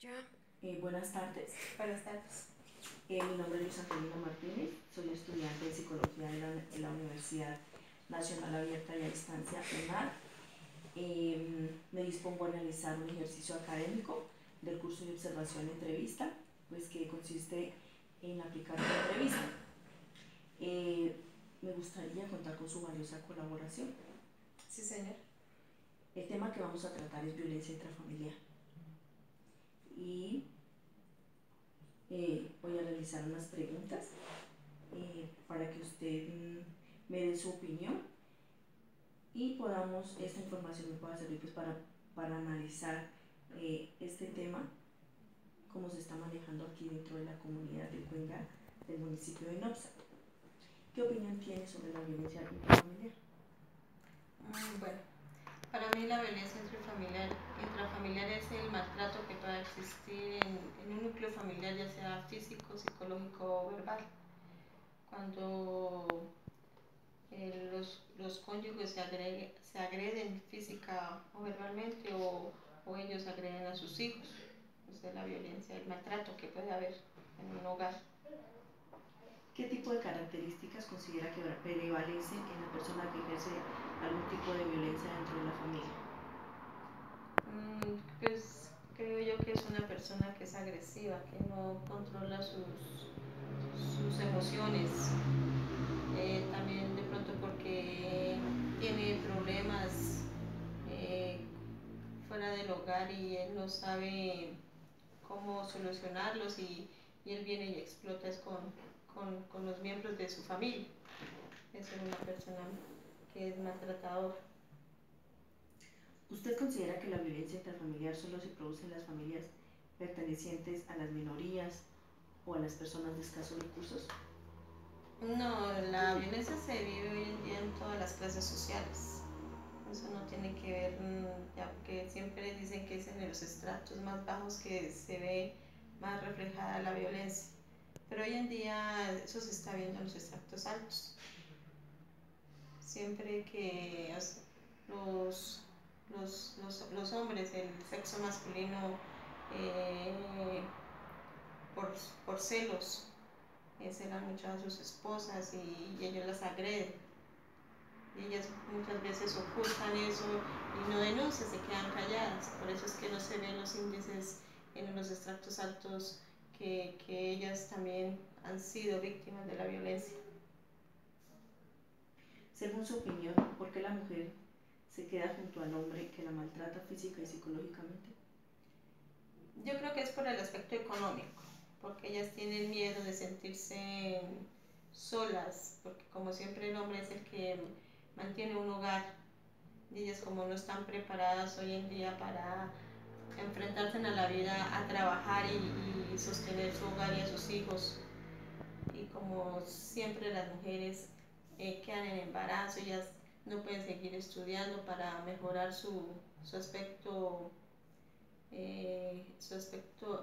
Ya. Buenas tardes. Buenas tardes. Mi nombre es Luis Angelina Martínez, soy estudiante de Psicología en la Universidad Nacional Abierta y a Distancia, UNAD. Me dispongo a realizar un ejercicio académico del curso de observación y entrevista, pues que consiste en aplicar una entrevista. Me gustaría contar con su valiosa colaboración. Sí, señor. El tema que vamos a tratar es violencia intrafamiliar. Y voy a realizar unas preguntas para que usted me dé su opinión y podamos, esta información me pueda servir pues, para analizar este tema, cómo se está manejando aquí dentro de la comunidad de Cuenca del municipio de Nopsa. ¿Qué opinión tiene sobre la violencia intrafamiliar? Bueno, para mí la violencia intrafamiliar es el maltrato que pueda existir en un núcleo familiar, ya sea físico, psicológico o verbal. Cuando los cónyuges se agreden física o verbalmente o ellos agreden a sus hijos. Esa es la violencia, el maltrato que puede haber en un hogar. ¿Qué tipo de características considera que prevalecen en la persona que ejerce algún tipo de violencia dentro de la familia? Pues creo yo que es una persona que es agresiva, que no controla sus emociones. También de pronto porque tiene problemas fuera del hogar y él no sabe cómo solucionarlos y él viene y explota con los miembros de su familia. Es una persona que es maltratador. ¿Usted considera que la violencia intrafamiliar solo se produce en las familias pertenecientes a las minorías o a las personas de escasos recursos? No, la violencia se vive hoy en día en todas las clases sociales. Eso no tiene que ver, ya que siempre dicen que es en los estratos más bajos que se ve más reflejada la violencia. Pero hoy en día eso se está viendo en los estratos altos. Siempre que los, los hombres, el sexo masculino, eh, por, por celos, celan mucho a sus esposas y ellos las agreden. Y ellas muchas veces ocultan eso y no denuncian, se quedan calladas. Por eso es que no se ven los índices en los extractos altos que ellas también han sido víctimas de la violencia. Según su opinión, ¿por qué la mujer se queda junto al hombre que la maltrata física y psicológicamente? Yo creo que es por el aspecto económico, porque ellas tienen miedo de sentirse solas, porque como siempre el hombre es el que mantiene un hogar y ellas como no están preparadas hoy en día para enfrentarse a la vida, a trabajar y sostener su hogar y a sus hijos. Y como siempre las mujeres quedan en embarazo, ellas no pueden seguir estudiando para mejorar su aspecto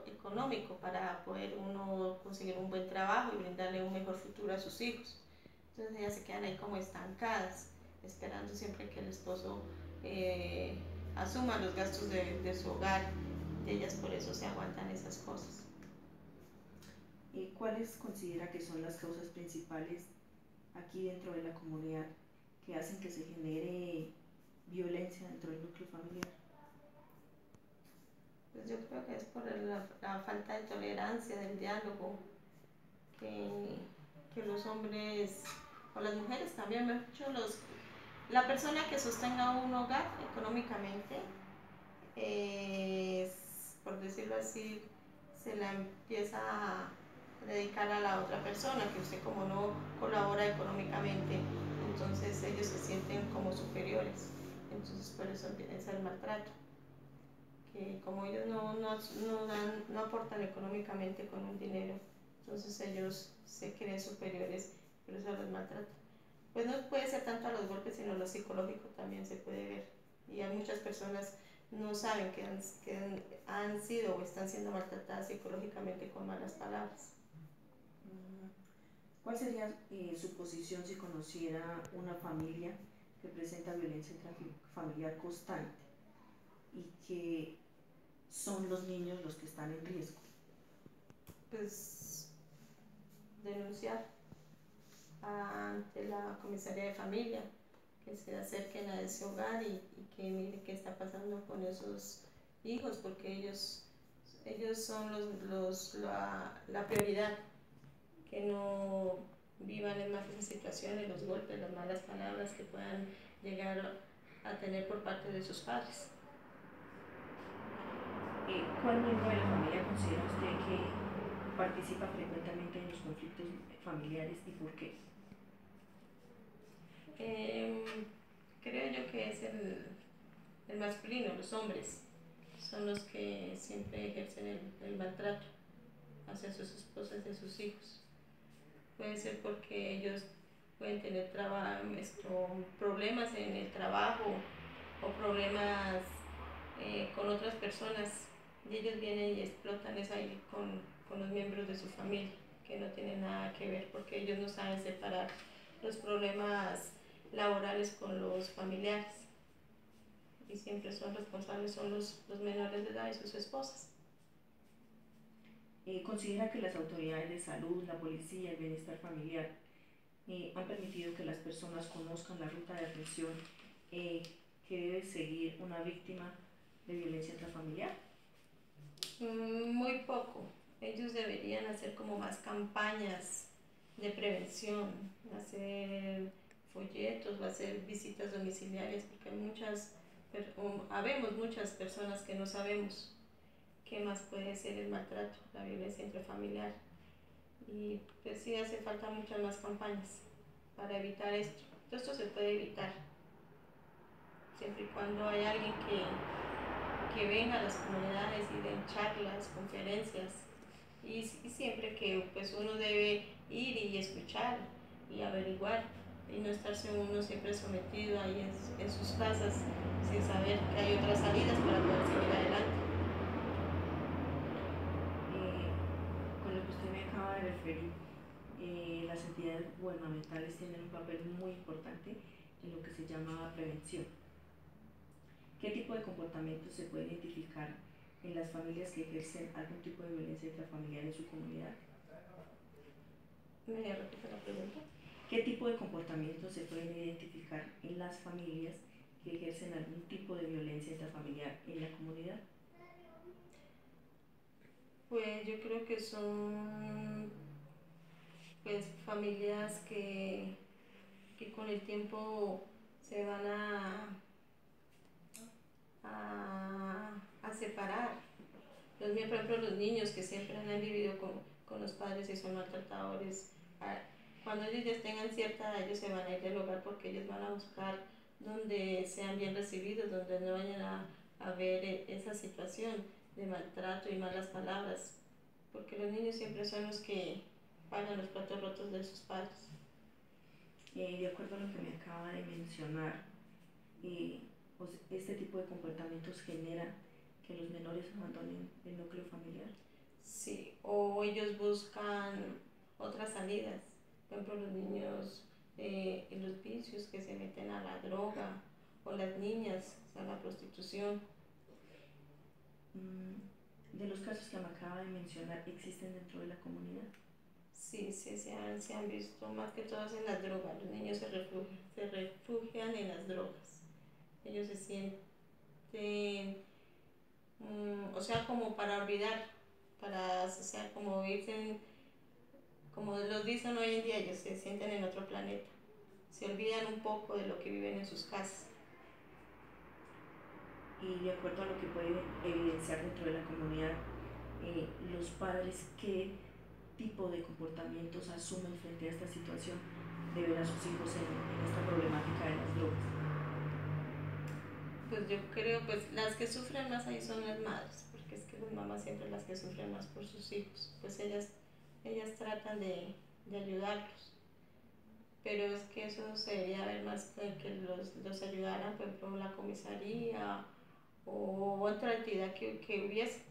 económico, para poder uno conseguir un buen trabajo y brindarle un mejor futuro a sus hijos. Entonces ellas se quedan ahí como estancadas, esperando siempre que el esposo asuma los gastos de su hogar. Y ellas por eso se aguantan esas cosas. ¿Cuáles considera que son las causas principales aquí dentro de la comunidad que hacen que se genere violencia dentro del núcleo familiar? Pues yo creo que es por la falta de tolerancia, del diálogo, que, que los hombres o las mujeres también, mucho la persona que sostenga un hogar económicamente, por decirlo así, se la empieza a dedicar a la otra persona, que usted como no colabora económicamente, entonces ellos se sienten como superiores, entonces por eso empieza el maltrato, que como ellos no aportan económicamente con un dinero, entonces ellos se creen superiores, por eso los maltratan. Pues no puede ser tanto a los golpes, sino lo psicológico también se puede ver. Y hay muchas personas no saben que han sido o están siendo maltratadas psicológicamente con malas palabras. ¿Cuál sería su posición si conociera una familia que presenta violencia intrafamiliar constante y que son los niños los que están en riesgo? Pues denunciar ante la comisaría de familia, que se acerquen a ese hogar y que mire qué está pasando con esos hijos, porque ellos son la prioridad, que no vivan en más esas situaciones, los golpes, las malas palabras que puedan llegar a tener por parte de sus padres. ¿Cuál miembro de la familia considera usted que participa frecuentemente en los conflictos familiares y por qué? Creo yo que es el masculino, los hombres son los que siempre ejercen el maltrato hacia sus esposas y sus hijos. Puede ser porque ellos pueden tener problemas en el trabajo o problemas con otras personas, y ellos vienen y explotan eso ahí con los miembros de su familia, que no tienen nada que ver, porque ellos no saben separar los problemas laborales con los familiares, y siempre son responsables son los menores de edad y sus esposas. ¿Considera que las autoridades de salud, la policía, el bienestar familiar han permitido que las personas conozcan la ruta de atención que debe seguir una víctima de violencia intrafamiliar? Muy poco. Ellos deberían hacer como más campañas de prevención, hacer folletos, hacer visitas domiciliarias, porque habemos muchas personas que no sabemos qué más puede ser el maltrato, la violencia intrafamiliar. Y pues sí hace falta muchas más campañas para evitar esto. Todo esto se puede evitar siempre y cuando hay alguien que venga a las comunidades y den charlas, conferencias, y siempre que pues uno debe ir y escuchar y averiguar y no estarse uno siempre sometido ahí en sus casas sin saber que hay otras salidas para poder seguir adelante. Con lo que usted me acaba de referir, las entidades gubernamentales tienen un papel muy importante en lo que se llama prevención. ¿Qué tipo de comportamientos se puede identificar en las familias que ejercen algún tipo de violencia intrafamiliar en su comunidad? ¿Me repite la pregunta? ¿Qué tipo de comportamientos se pueden identificar en las familias que ejercen algún tipo de violencia intrafamiliar en la comunidad? Pues yo creo que son pues familias que con el tiempo se van a separar. Por ejemplo, los niños que siempre han vivido con los padres y son maltratadores, cuando ellos ya tengan cierta edad, ellos se van a ir del hogar porque ellos van a buscar donde sean bien recibidos, donde no vayan a ver esa situación de maltrato y malas palabras, porque los niños siempre son los que pagan los platos rotos de sus padres. De acuerdo a lo que me acaba de mencionar, pues este tipo de comportamientos genera que los menores abandonen el núcleo familiar. Sí, o ellos buscan otras salidas. Por ejemplo, los niños en los vicios que se meten a la droga, o las niñas a la prostitución. De los casos que me acaba de mencionar, ¿existen dentro de la comunidad? Sí, se han visto más que todos en las drogas. Los niños se refugian en las drogas. Ellos se sienten, o sea, como para olvidar, o sea, como dicen, como los dicen hoy en día, ellos se sienten en otro planeta. Se olvidan un poco de lo que viven en sus casas. Y de acuerdo a lo que puede evidenciar dentro de la comunidad, los padres, ¿qué tipo de comportamientos asumen frente a esta situación de ver a sus hijos en esta problemática de las drogas? Pues yo creo, pues las que sufren más ahí son las madres, porque es que las mamás siempre las que sufren más por sus hijos, pues ellas tratan de ayudarlos, pero es que eso se debería ver más que los ayudaran, por ejemplo, la comisaría o otra entidad que hubiese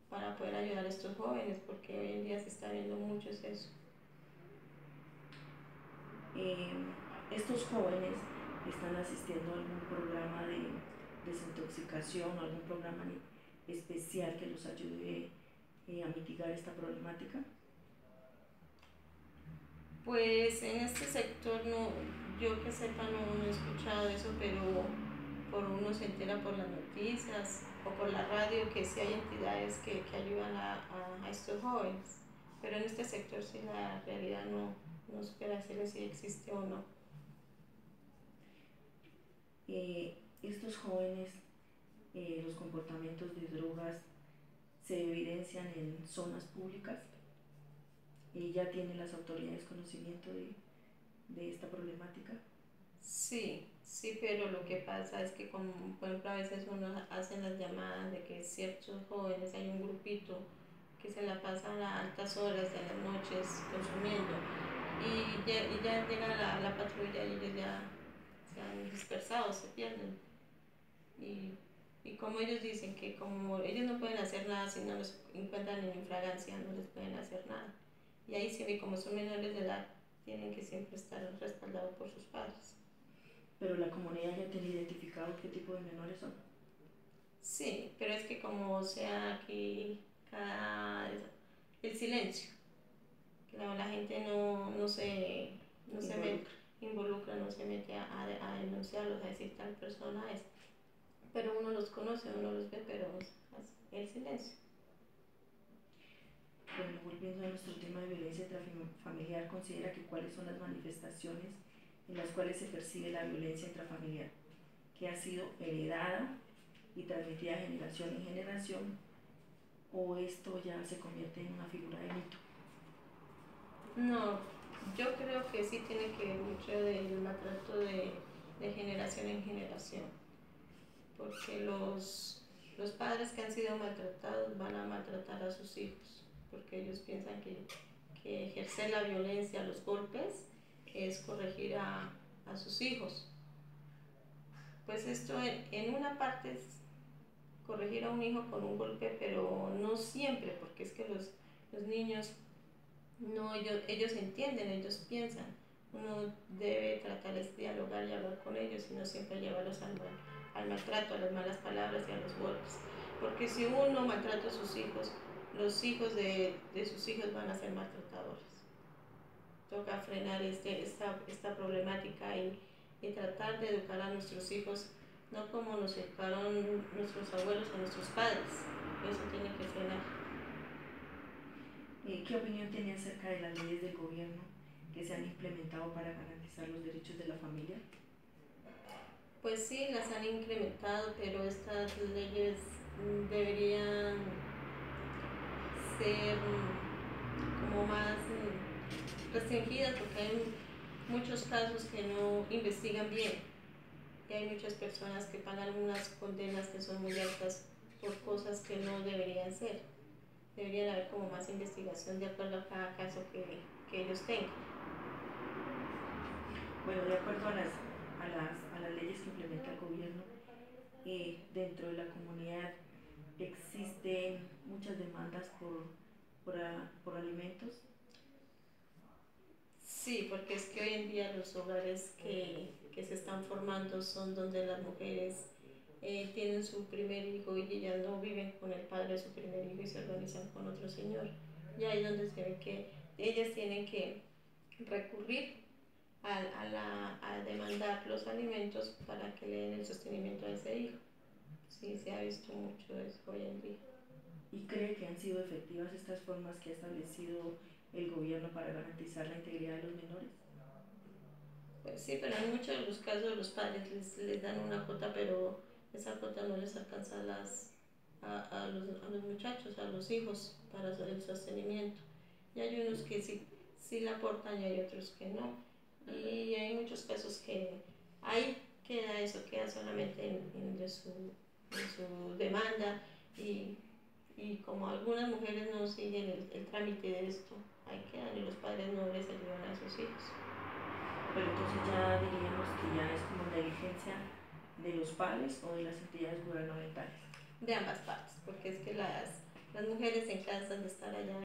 para poder ayudar a estos jóvenes, porque hoy en día se está viendo mucho eso. Estos jóvenes están asistiendo a algún programa de desintoxicación, algún programa especial que los ayude a mitigar esta problemática? Pues en este sector no, yo que sepa no he escuchado eso, pero por uno se entera por las noticias o por la radio que sí hay entidades que ayudan a estos jóvenes, pero en este sector sí la realidad no supera decirle si existe o no. Estos jóvenes, los comportamientos de drogas se evidencian en zonas públicas y ya tienen las autoridades conocimiento de esta problemática. Sí, sí, pero lo que pasa es que como por ejemplo a veces uno hace las llamadas de que ciertos jóvenes hay un grupito que se la pasan a altas horas de las noches consumiendo y ya llega la patrulla y ellos ya se han dispersado, se pierden. Y como ellos dicen que como ellos no pueden hacer nada si no los encuentran en infragancia, no les pueden hacer nada. Y ahí sí, como son menores de edad, tienen que siempre estar respaldados por sus padres. Pero la comunidad ya tiene identificado qué tipo de menores son. Sí, pero es que como sea aquí el silencio, la gente no se involucra, no se mete a denunciarlos, a decir tal persona es. Pero uno los conoce, uno los ve, pero el silencio. Bueno, volviendo a nuestro tema de violencia intrafamiliar, ¿considera que cuáles son las manifestaciones en las cuales se percibe la violencia intrafamiliar, que ha sido heredada y transmitida de generación en generación, o esto ya se convierte en una figura de mito? No, yo creo que sí tiene que ver mucho del maltrato de generación en generación, porque los padres que han sido maltratados van a maltratar a sus hijos, porque ellos piensan que ejercer la violencia, los golpes, es corregir a sus hijos. Pues esto en una parte es corregir a un hijo con un golpe, pero no siempre, porque es que los niños, no, ellos entienden, ellos piensan. Uno debe tratar de dialogar y hablar con ellos y no siempre llevarlos al maltrato, a las malas palabras y a los golpes. Porque si uno maltrata a sus hijos, los hijos de sus hijos van a ser maltratadores. Toca frenar esta problemática y tratar de educar a nuestros hijos no como nos educaron nuestros abuelos o nuestros padres. Eso tiene que frenar. ¿Qué opinión tiene acerca de las leyes del gobierno que se han implementado para garantizar los derechos de la familia? Pues sí, las han incrementado, pero estas leyes deberían ser como más restringidas porque hay muchos casos que no investigan bien y hay muchas personas que pagan unas condenas que son muy altas por cosas que no deberían ser. Deberían haber como más investigación de acuerdo a cada caso que ellos tengan. Bueno, de acuerdo a las leyes que implementa el gobierno, dentro de la comunidad existen muchas demandas por alimentos. Sí, porque es que hoy en día los hogares que se están formando son donde las mujeres tienen su primer hijo y ellas no viven con el padre de su primer hijo y se organizan con otro señor. Y ahí es donde se ve que ellas tienen que recurrir a demandar los alimentos para que le den el sostenimiento a ese hijo. Sí, se ha visto mucho eso hoy en día. ¿Y cree que han sido efectivas estas formas que ha establecido el gobierno para garantizar la integridad de los menores? Pues sí, pero en muchos de los casos los padres les dan una cuota, pero esa cuota no les alcanza a los muchachos, a los hijos, para el sostenimiento. Y hay unos que sí la aportan y hay otros que no. Y hay muchos casos que ahí queda eso, queda solamente en su demanda y como algunas mujeres no siguen el trámite de esto, ahí quedan y los padres no les ayudan a sus hijos. Pero entonces ya diríamos que ya es como negligencia de los padres o de las entidades gubernamentales. De ambas partes, porque es que las mujeres se cansan de estar allá